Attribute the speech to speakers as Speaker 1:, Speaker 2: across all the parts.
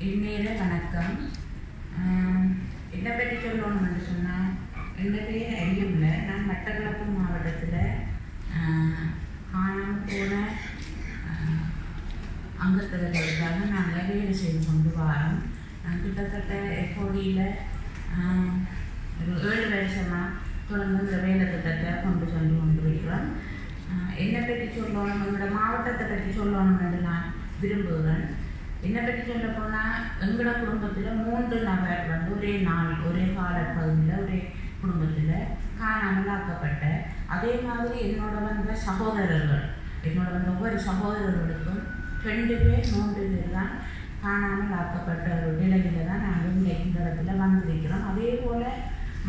Speaker 1: இந்நேர வணக்கம். என்னை பற்றி சொல்லணும்னு சொன்னால், என் பேர் ஐயம்ல. நான் மட்டக்களப்பு மாவட்டத்தில் காணாமல் போன அங்கத்தவர்களுக்காக நாங்கள் வேலை செய்து கொண்டு வரோம். நான் கிட்டத்தட்ட எப்போடியில் ஒரு 7 வருஷமாக தொடர்ந்து இந்த வேலை திட்டத்தை கொண்டு சென்று கொண்டிருக்கிறோம். என்னை பற்றி சொல்லணும், எங்களோட மாவட்டத்தை பற்றி சொல்லணும்னு நான் விரும்புகிறேன். என்னை பற்றி சொல்ல போனால், எங்களோட குடும்பத்தில் 3 நபர் வந்து ஒரே நாள் ஒரே காலப்பகுதியில் ஒரே குடும்பத்தில் காணாமல் ஆக்கப்பட்ட, அதே மாதிரி என்னோட வந்த சகோதரர்கள், என்னோட வந்த ஒவ்வொரு சகோதரர்களுக்கும் 2 பேர் 3 பேர் தான் காணாமல் ஆக்கப்பட்ட ஒரு நிலையில் தான் நாங்கள் இந்த இடத்துல வந்திருக்கிறோம். அதே போல்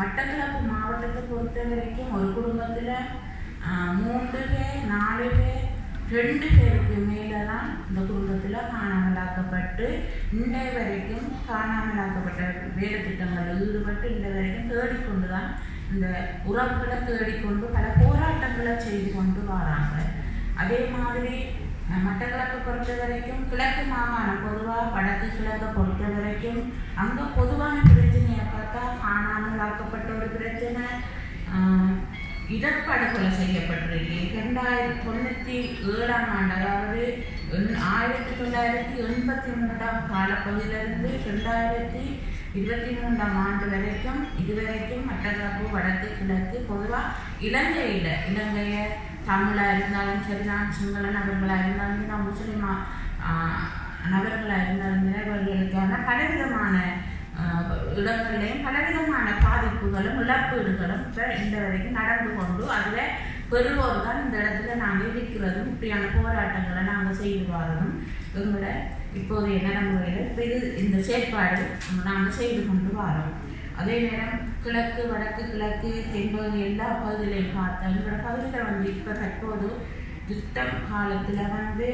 Speaker 1: மட்டக்களப்பு மாவட்டத்தை பொறுத்த வரைக்கும் ஒரு குடும்பத்தில் 3 பேர் 4 பேர் 2 பேருக்கு மேலே தான் இந்த குடும்பத்தில் காணாமலாக்கப்பட்டு இன்றைய வரைக்கும் காணாமலாக்கப்பட்ட வேலை திட்டங்களில் ஈடுபட்டு இன்றைய வரைக்கும் தேடிக்கொண்டு தான் இந்த உறவுகளை தேடிக்கொண்டு பல போராட்டங்களை செய்து கொண்டு வராங்க. அதே மாதிரி மட்டக்களப்பை பொறுத்த வரைக்கும் கிழக்கு மாகாணம் பொதுவாக வடக்கு கிழக்கை பொறுத்த வரைக்கும் அங்கே பொதுவான பிரச்சனையை பார்த்தா காணாமலாக்கப்பட்ட ஒரு பிரச்சனை, இடர்படுகொலை செய்யப்பட்டிருக்கு. 2097ஆம் ஆண்டு, அதாவது 1983ஆம் காலப்பகுதியிலிருந்து 2023ஆம் ஆண்டு வரைக்கும் இதுவரைக்கும் மட்டக்களப்பு வடக்கு கிழக்கு பொதுவாக இலங்கையை தமிழாக இருந்தாலும் சரி, நான் சிங்கள நபர்களாக இருந்தாலும் நான் முஸ்லீம் நபர்களாக இருந்தாலும் இவர்களுக்கான பலவிதமான இடங்களையும் பலவிதமான பாதிப்புகளும் இழப்பீடுகளும் இப்போ இந்த வரைக்கும் நடந்து கொண்டு அதில் பெறுவோர் தான் இந்த இடத்துல நாங்கள் இருக்கிறதும் இப்படியான போராட்டங்களை நாங்கள் செய்து வரதும் எங்களை இப்போதைய நடைமுறையில் இப்போ இந்த செயற்பாடு நாங்கள் செய்து கொண்டு வரோம். அதே நேரம் கிழக்கு வடக்கு கிழக்கு தென்பகுதி எல்லா பகுதியிலையும் பார்த்தா எங்களோட பகுதியில் வந்து இப்போ தற்போது யுத்தம் காலத்தில் வந்து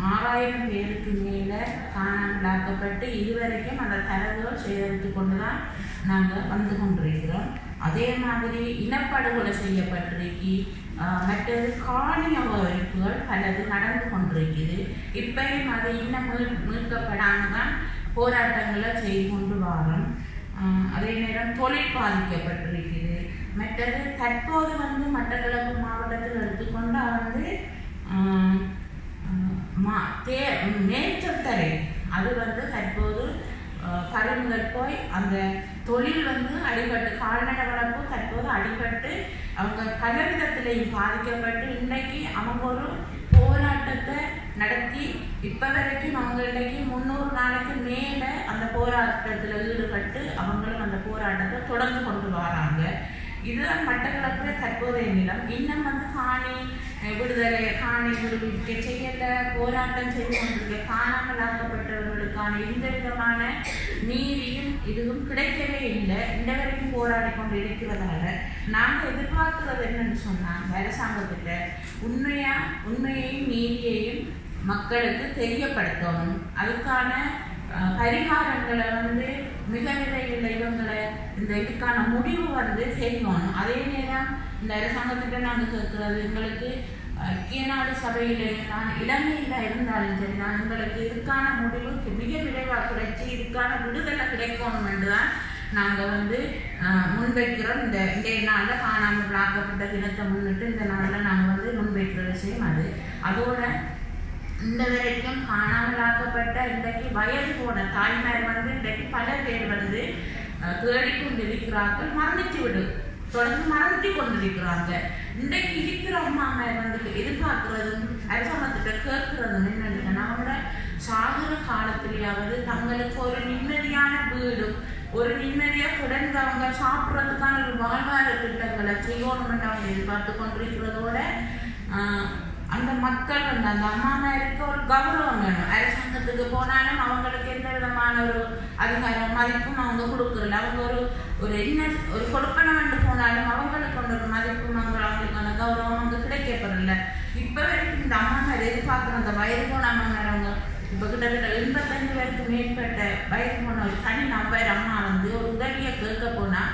Speaker 1: 6000 பேருக்கு மேலே காணாமலாக்கப்பட்டு இதுவரைக்கும் அந்த தரவுகள் சேகரித்து கொண்டு தான் நாங்கள் வந்து கொண்டிருக்கிறோம். அதே மாதிரி இனப்படுகொலை செய்யப்பட்டிருக்கு, மற்றது காணி அபகரிப்புகள் பலது நடந்து கொண்டிருக்குது. இப்பயும் அது இன்னும் மீட்கப்படாமல் தான் போராட்டங்களை செய்து கொண்டு வரோம். அதே நேரம் தொழில் பாதிக்கப்பட்டிருக்குது. மற்றது தற்போது வந்து மட்டக்களப்பு மாவட்டத்தில் எடுத்துக்கொண்டால் வந்து நேற்றத்தரை அது வந்து தற்போது பறிமுதல் போய் அந்த தொழில் வந்து அடிபட்டு கால்நடை வளர்ப்பு தற்போது அடிபட்டு அவங்க பலவிதத்திலையும் பாதிக்கப்பட்டு இன்றைக்கு அவங்க ஒரு போராட்டத்தை நடத்தி இப்போ வரைக்கும் அவங்க இன்றைக்கு 300 நாளைக்கு மேலே அந்த போராட்டத்தில் ஈடுபட்டு அவங்களும் அந்த போராட்டத்தை தொடர்ந்து கொண்டு வராங்க. இதுதான் மட்டக்களப்பில் தற்போதைய நிலம். இன்னும் வந்து காணி விடுதலை காணி விடுவிக்க செய்யல போராட்டம் செய்து கொண்டிருக்க காணாமலாக்கப்பட்டவர்களுக்கான எந்த விதமான நீதியும் இதுவும் கிடைக்கவே இல்லை. இந்த வரைக்கும் போராடி கொண்டு இருக்கிறதால நாங்கள் எதிர்பார்க்கிறது என்னன்னு சொன்னாங்க, அரசாங்கத்திட்ட உண்மையையும் நீதியையும் மக்களுக்கு தெரியப்படுத்தணும். அதுக்கான பரிகாரங்களை வந்து மிக விரைவில் இவங்களை இதுக்கான முடிவு வந்து செய்யணும். அதே நேரம் இந்த அரசாங்கத்திட்ட நாங்கள் கேட்கிறது, எங்களுக்கு ஐக்கிய நாடு சபையில் நான் இலங்கையில் இருந்தாலும் சரி, நான் எங்களுக்கு இதுக்கான முடிவு மிக விரைவாக கிடைச்சி இதுக்கான விடுதலை கிடைக்கணும் என்று தான் நாங்கள் வந்து முன்வைக்கிறோம். இந்த நாளில் காணாமல் ஆக்கப்பட்ட தினத்தை முன்னிட்டு இந்த நாளில் நாங்கள் வந்து முன்வைக்கிற விஷயம் அதோட இந்த வரைக்கும் காணாமலாக்கப்பட்ட இன்றைக்கு வயது போன தாய்மார் வந்து இன்றைக்கு பல பேர் வந்து தேடிக்கொண்டிருக்கிறார்கள், தொடர்ந்து மறந்து கொண்டிருக்கிறாங்க. இன்றைக்கு இருக்கிற அம்மாமார் வந்து எதிர்பார்க்கிறதும் அரசாங்கத்திட்ட கேட்கிறதும் என்னன்னு அவங்களோட சாகுற காலத்திலேயாவது தங்களுக்கு ஒரு நிம்மதியான வீடு, ஒரு நிம்மதியாக தொடர்ந்து அவங்க சாப்பிட்றதுக்கான ஒரு வாழ்வாதார திட்டங்களை செய்யணும்னு அவங்க எதிர்பார்த்து கொண்டிருக்கிறதோட அந்த மக்கள் வந்து அந்த அம்மாமாருக்கு ஒரு கௌரவம் வேணும். அரசாங்கத்துக்கு போனாலும் அவங்களுக்கு எந்த விதமான ஒரு அதிகாரம் மதிப்பும் அவங்க கொடுக்குறல. அவங்க ஒரு என்ன ஒரு கொடுப்பனம் என்று போனாலும் அவங்களுக்கு கொண்ட ஒரு மதிப்பும் அவங்களுக்கான கௌரவம் அவங்க கிடைக்கப்படல. இப்போ வரைக்கும் இந்த அம்மாமார் எதிர்பார்க்குற அந்த வயது போன அம்மாமார் அவங்க இப்போ கிட்டத்தட்ட 85 வயதுக்கு மேற்பட்ட வயது போன ஒரு தனி நபர் அம்மா வந்து ஒரு உதவியை கேட்க போனால்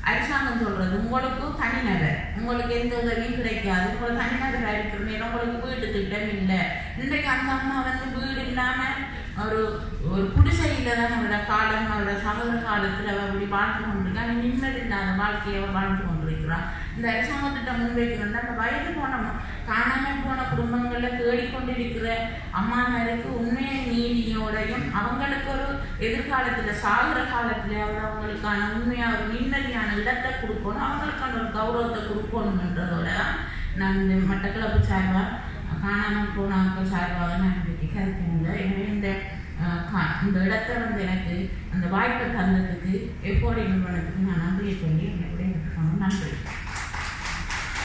Speaker 1: அரசாங்கம் சொல்றது உங்களுக்கும் தனிநபர், உங்களுக்கு எந்த உதவியும் கிடைக்காது, உங்களுக்கு தனிநபராக இருக்கிற நேரம் உங்களுக்கு வீட்டு திட்டம் இல்லை. இன்றைக்கு அந்த அம்மா வந்து வீடு இல்லாமல் ஒரு ஒரு குடிசையில் தான் அவரோட காலம் அவரோட சமூக காலத்தில் அவள் அப்படி வாழ்ந்து கொண்டிருக்கான். நிம்மதி இல்லாத வாழ்க்கையை அவள் வாழ்ந்து கொண்டிருக்கிறான். இந்த அரசாங்கத்திட்ட முன்வைக்கிறோம்னா அந்த வயது போன காணாமல் போன குடும்பங்களில் தேடிக்கொண்டிருக்கிற அம்மாமாருக்கு உண்மையை நீதியோடையும் அவங்களுக்கு ஒரு எதிர்காலத்தில் சாகுற காலத்தில் அவங்களுக்கான உண்மையாக ஒரு நிம்மதியான இடத்தை கொடுக்கணும், அவங்களுக்கான ஒரு கௌரவத்தை கொடுக்கணுன்றதோட தான் நான் இந்த மட்டக்களப்பு சார்பாக காணாமல் போனவர்கள் சார்பாக நான் இன்றைக்கு கருத்துங்க. எனவே இந்த இடத்தை வந்து எனக்கு அந்த வாய்ப்பை தந்ததுக்கு எப்போது நிறுவனத்துக்கு நான் நன்றியை சொல்லி என்னுடைய நன்றி.